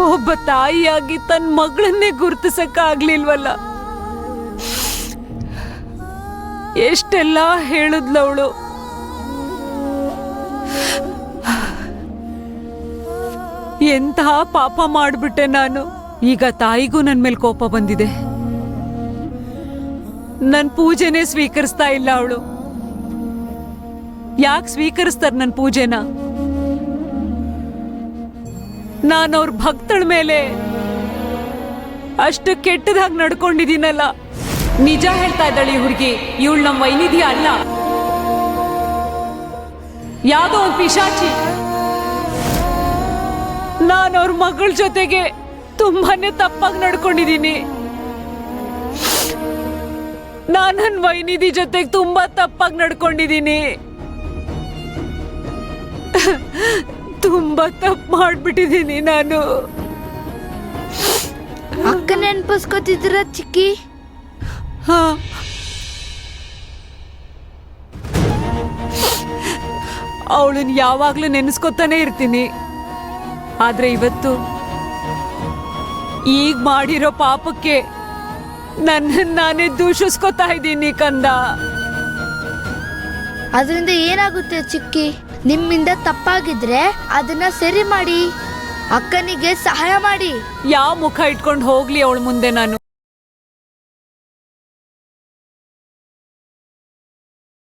ಒಬ್ಬ ತಾಯಿಯಾಗಿ ತನ್ನ ಮಗಳನ್ನೇ ಗುರುತಿಸಕ್ಕಾಗ್ಲಿಲ್ವಲ್ಲ. ಎಷ್ಟೆಲ್ಲ ಹೇಳಿದ್ಲವಳು. ಎಂತಹ ಪಾಪ ಮಾಡ್ಬಿಟ್ಟೆ ನಾನು. ಈಗ ತಾಯಿಗೂ ನನ್ ಮೇಲೆ ಕೋಪ ಬಂದಿದೆ. ನನ್ ಪೂಜೆನೇ ಸ್ವೀಕರಿಸ್ತಾ ಇಲ್ಲ ಅವಳು. ಯಾಕೆ ಸ್ವೀಕರಿಸ್ತಾರ ನನ್ ಪೂಜೆನ? ನಾನು ಅವ್ರ ಭಕ್ತಳ ಮೇಲೆ ಅಷ್ಟು ಕೆಟ್ಟದಾಗಿ ನಡ್ಕೊಂಡಿದ್ದೀನಲ್ಲ. ನಿಜ ಹೇಳ್ತಾ ಇದ್ದಾಳೆ ಈ ಹುಡುಗಿ. ಇವಳು ನಮ್ಮ ವೈನಿಧಿ ಅಲ್ಲ, ಯಾವುದೋ ಒಂದು ಪಿಶಾಚಿ. ನಾನು ಅವ್ರ ಮಗಳ ಜೊತೆಗೆ ತುಂಬಾನೇ ತಪ್ಪಾಗಿ ನಡ್ಕೊಂಡಿದ್ದೀನಿ. ನಾನು ನನ್ನ ವೈನಿಧಿ ಜೊತೆಗೆ ತುಂಬಾ ತಪ್ಪಾಗಿ ನಡ್ಕೊಂಡಿದ್ದೀನಿ. ತುಂಬಾ ತಪ್ಪು ಮಾಡ್ಬಿಟ್ಟಿದ್ದೀನಿ ನಾನು. ಅಕ್ಕ ನೆನ್ಪಿಸ್ಕೊತಿದ್ರ ಚಿಕ್ಕಿ? ಹಾ, ಅವಳನ್ನ ಯಾವಾಗ್ಲೂ ನೆನೆಸ್ಕೊತಾನೆ ಇರ್ತೀನಿ. ಆದ್ರೆ ಇವತ್ತು ಈಗ ಮಾಡಿರೋ ಪಾಪಕ್ಕೆ ನನ್ನನ್ನು ನಾನೇ ದೂಷಿಸ್ಕೊತಾ ಇದ್ದೀನಿ ಕಂದ. ಅದರಿಂದ ಏನಾಗುತ್ತೆ ಚಿಕ್ಕಿ? ನಿಮ್ಮಿಂದ ತಪ್ಪಾಗಿದ್ರೆ ಅದನ್ನ ಸರಿ ಮಾಡಿ, ಅಕ್ಕನಿಗೆ ಸಹಾಯ ಮಾಡಿ. ಯಾವ ಮುಖ ಇಟ್ಕೊಂಡು ಹೋಗ್ಲಿ ಅವಳ ಮುಂದೆ ನಾನು?